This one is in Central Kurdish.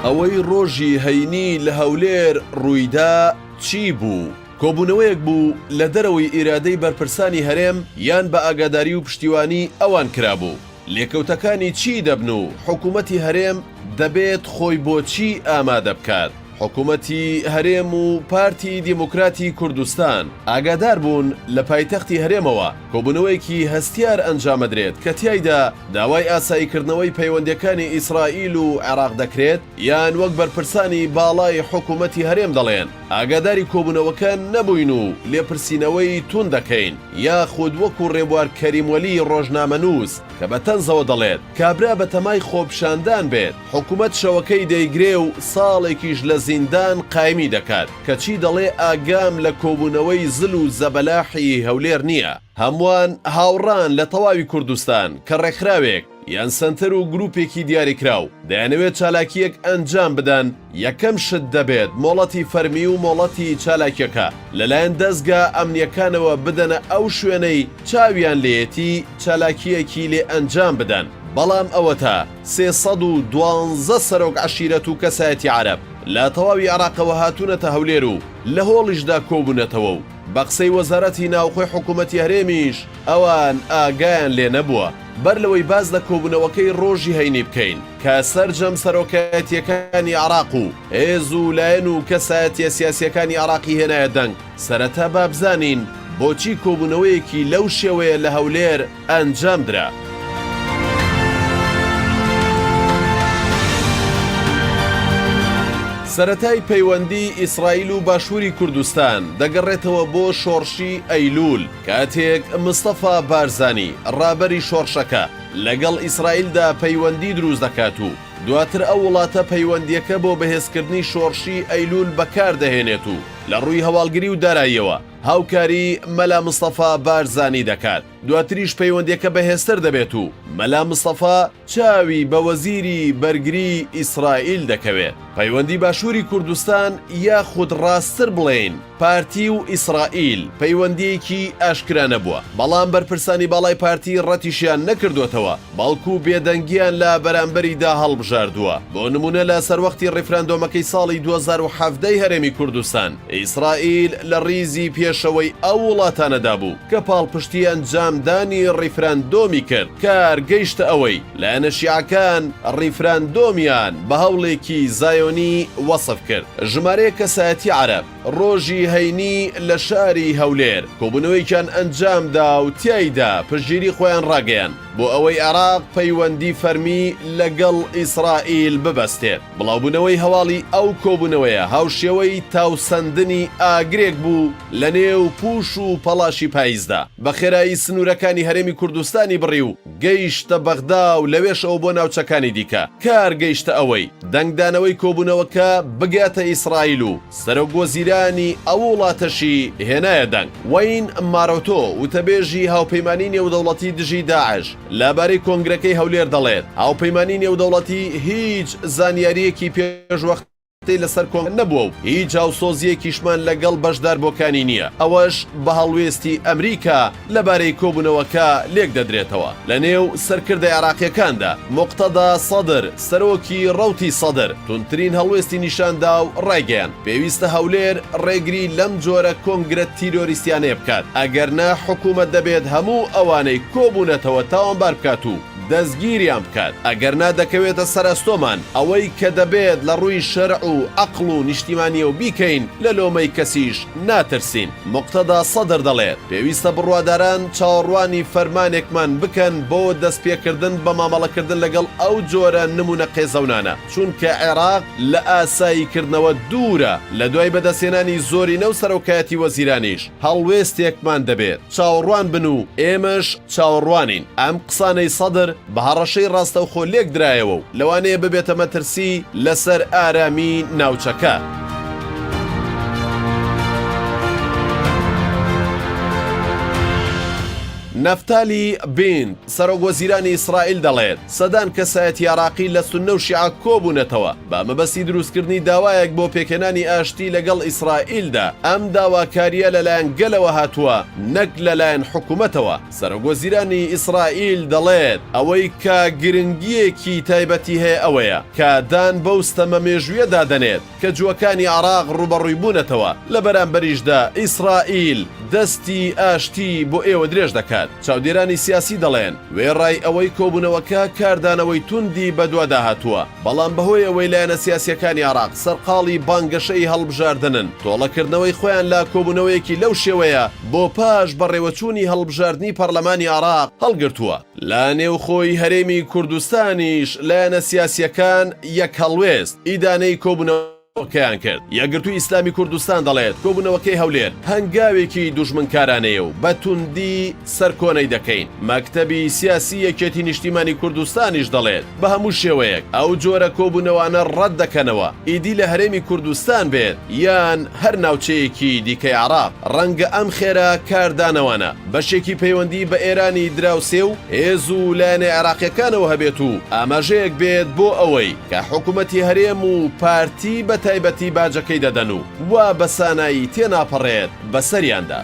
ئەوەی ڕۆژی هەینی لە هەولێر ڕوویدا چی بوو؟ کۆبوونەوەیەک بوو لە دەرەوەی ئیرادەی بەرپرسانی هەرێم یان بە ئاگاداری و پشتیوانی ئەوان کرابوو. لێکەوتەکانی چی دەبن و حکوومەتی هەرێم دەبێت خۆی بۆچی ئامادە بکات؟ حکوومەتی هەرێم و پارتی دیموکراتی کوردستان ئاگادار بوون لە پایتەختی هەرێمەوە کۆبوونەوەیەکی هەستیار ئەنجامەدرێت کە تیایدا داوای ئاساییکردنەوەی پەیوەندیەکانی ئیسرائیل و عێراق دەکرێت یان وەک بەرپرسانی باڵای حکوومەتی هەرێم دەڵێن ئاگاداری کۆبوونەوەکە نەبووین و لێپرسینەوەی تون دەکەین یاخود وەکو ڕێبوار کەریموەلی ڕۆژنامەنووس کە بە تەنزەوە دەڵێت کابرا بە تەمای خۆپشاندان بێت حکوومەت شەوەکەی دەیگرێ و ساڵێکیش لە زیندان قایمی دەکات کەچی دەڵێ ئاگام لە کۆبوونەوەی زل و زەبەلاحی هەولێر نییە. هەمووان هاوڕان لە تەواوی کوردستان کە ڕێکخراوێک یان سنتەر و گروپێکی دیاریکراو دەیانەوێت چالاکیەک ئەنجام بدەن یەکەم شت دەبێت مۆڵەتی فەرمی و مۆڵەتی چالاکیەکە لەلایەن دەستگا ئەمنیەکانەوە بدەنە ئەو شوێنەی چاویان لێتی چالاکیەکی لێ ئەنجام بدەن. بەڵام ئەوە تا 312 سەرۆک عەشیرەت و کەسایەتی عەرەب لە تەواوی عێراقەوە هاتوونەتە هەولێر و لە هۆڵیشدا کۆبوونەتەوە و بە قسەی وەزارەتی ناوخۆی حکوومەتی هەرێمیش ئەوان ئاگایان لێ نەبووە بەر لەوەی باز لە کۆبوونەوەکەی ڕۆژی هەینی بکەین کە سەرجەم سەرۆکایەتیەکانی عێراق و هێز و لایەن و کەسایەتیە سیاسیەکانی عێراقی هێنایە دەنگ سەرەتا با بزانین بۆچی کۆبوونەوەیەکی لەو شێوەیە لە هەولێر ئەنجام درا. سەرەتای پەیوەندی ئیسرائیل و باشووری کوردستان دەگەڕێتەوە بۆ شۆڕشی ئەیلول کاتێک مستەفا بارزانی ڕابەری شۆڕشەکە لەگەڵ ئیسرائیلدا پەیوەندی دروست دەکات و دواتر ئەو وڵاتە پەیوەندیەکە بۆ بەهێزکردنی شۆڕشی ئەیلول بەکاردەهێنێت و لە ڕووی هەواڵگری و داراییەوە هاوکاری مەلا مستەفا بارزانی دەکات. دواتریش پەیوەندیەکە بەهێزتر دەبێت و مەلا مستەفا چاوی بە وەزیری بەرگری ئیسرائیل دەکەوێت. پەیوەندی باشووری کوردستان یاخود ڕاستتر بڵێن پارتی و ئیسرائیل پەیوەندیەکی ئاشکرا نەبووە بەڵام بەرپرسانی باڵای پارتی ڕەتیشیان نەکردوێتەوە بەڵکو بێدەنگیان لە بەرامبەریدا هەڵبژاردووە. بۆ نمونە لە سەروەختی ڕیفراندۆمەکەی ساڵی 2017 هەرێمی کوردستان ئیسرائیل لە ڕیزی پێشەوەی ئەو وڵاتانەدا بوو کە پاڵپشتی ئەنجامدانی ڕیفراندۆمی کرد کارگەیشتە ئەوەی لایەنە شیعەکان ڕیفراندۆمیان بە هەوڵێکی زایۆنی وەسف کرد. ژمارەیە کەسایەتی عەرەب ڕۆژی هەینی لە شاری هەولێر کۆبوونەوەیکیان ئەنجامدا و تیایدا پشتگیری خۆیان ڕاگەیان بۆ ئەوەی عێراق پەیوەندی فەرمی لەگەڵ ئیسرائیل ببەستێت. بڵاوبوونەوەی هەواڵی ئەو کۆبوونەوەیە هاوشێوەی تاوسەندنی ئاگرێک بوو لە نێو پوش و پەڵاشی پاییزدا بە خێرایی سنوورەکانی هەرێمی کوردستانی بڕی و گەیشتە بەغدا و لەوێشەوە بۆ ناوچەکانی دیکە کار گەیشتە ئەوەی دەنگدانەوەی کۆبوونەوەکە بگاتە ئیسرائیل و سەرۆک وەزیرانی ئەو وڵاتەشی هێنایە دەنگ. وەین مارۆتۆ وتەبێژی هاوپەیمانی نێودەوڵەتی دژی داعش لەبارەی کۆنگرەکەی هەولێر دەڵێت هاوپەیمانی نێودەوڵەتی هیچ زانیاریەکی پێشوەخت لەسەر کۆنگ نەبووە و هیچ هاوسۆزیەکیشمان لەگەڵ بەشداربووەکانی نییە. ئەوەش بە هەڵوێستی ئەمریکا لەبارەی کۆبوونەوەکە لێک دەدرێتەوە. لە نێو سەرکردە عێراقیەکاندا موقتەدا سەدر سەرۆکی ڕەوتی سەدر تونترین هەڵوێستی نیشاندا و ڕایگەیان پێویستە هەولێر ڕێگری لەم جۆرە کۆنگرە تیرۆریستیانەیە بکات ئەگەرنا حکوومەت دەبێت هەموو ئەوانەی کۆبوونەتەوە تاوانبار بکات و دەستگیریان بکات ئەگەرنا دەکەوێتە سەرستۆمان ئەوەی کە دەبێت لە ڕووی شەرع و عەقڵ و نیشتیمانیە و بیکەین لە لۆمەی کەسیش ناترسین. موقتەدا سەدر دەڵێت پێویستە بڕواداران چاوەڕوانی فەرمانێکمان بکەن بۆ دەستپێکردن بە مامەڵەکردن لەگەڵ ئەو جۆرە نمونە قێزەونانە چونکە عێراق لە ئاساییکردنەوە دوورە. لە دوای بەدەستێنانی زۆرینە و سەرۆکایەتی وەزیرانیش هەڵوێستێکمان دەبێت چاوەڕوان بن و ئێمەش چاوەڕوانین. ئەم قسانەی سەدر بە هەڕەشەی ڕاستەوخۆ لێک درایەوە و لەوانەیە ببێتە مەترسی لەسەر ئارامی ناوچەکە. نەفتالی بیند سەرۆکوەزیرانی ئیسرائیل دەڵێت سەدان کەسایەتی عێراقی لە سوننە و شیعە کۆبوونەتەوە بە مەبەستی دروستکردنی داوایەک بۆ پێکهێنانی ئاشتی لەگەڵ ئیسرائیلدا. ئەم داواکاریە لەلایەن گەلەوە هاتووە نەک لەلایەن حکوومەتەوە. سەرۆکوەزیرانی ئیسرائیل دەڵێت ئەوەی کە گرنگیەکی تایبەتی هەیە ئەوەیە کە دان بەو ستەمە مێژوویەدا دەنێت کە جووەکانی عێراق ڕوبەڕووی بوونەتەوە. لە بەرامبەریشدا ئیسرائیل دەستی ئاشتی بۆ ئێوە درێژ دەکات. چاودێرانی سیاسی دەڵێن وێڕای ئەوەی کۆبوونەوەکە کاردانەوەی توندی بەدووادا هاتووە، بەڵام بەهۆی ئەوەی لایەنە سیاسیەکانی عێراق سەرقاڵی بانگەشەی هەڵبژاردنن تۆڵەکردنەوەی خۆیان لا کۆبوونەوەیەکی لەو شێوەیە بۆ پاش بەڕێوەچوونی هەڵبژاردننی پەرلەمانی عێراق هەڵگرتووە. لە نێوخۆی هەرێمی کوردستانیش لایەنە سیاسیەکان یەک هەڵوێست ئیدانەی کۆبوونەوە کەیان کرد. یەکگرتووی ئیسلامی کوردستان دەڵێت کۆبوونەوەکەی هەولێر هەنگاوێکی دوژمنکارانەیە و بە توندی سەرکۆنەی دەکەین. مەکتەبی سیاسی یەکێتی نیشتیمانی کوردستانیش دەڵێت بە هەموو شێوەیەک ئەو جۆرە کۆبوونەوانە ڕەت دەکەنەوە ئیدی لە هەرێمی کوردستان بێت یان هەر ناوچەیەکی دیکەی عێراق. ڕەنگە ئەم خێرا کاردانەوانە بەشێکی پەیوەندی بە ئێرانی دراوسێ و هێز و لایەنە عێراقیەکانەوە هەبێت و ئاماژەیەک بێت بۆ ئەوەی کە حکوومەتی هەرێم و پارتی بە تایبەتی باجەکەی دەدەن و وا بە سانایی تێناپەڕێت بەسەریاندا.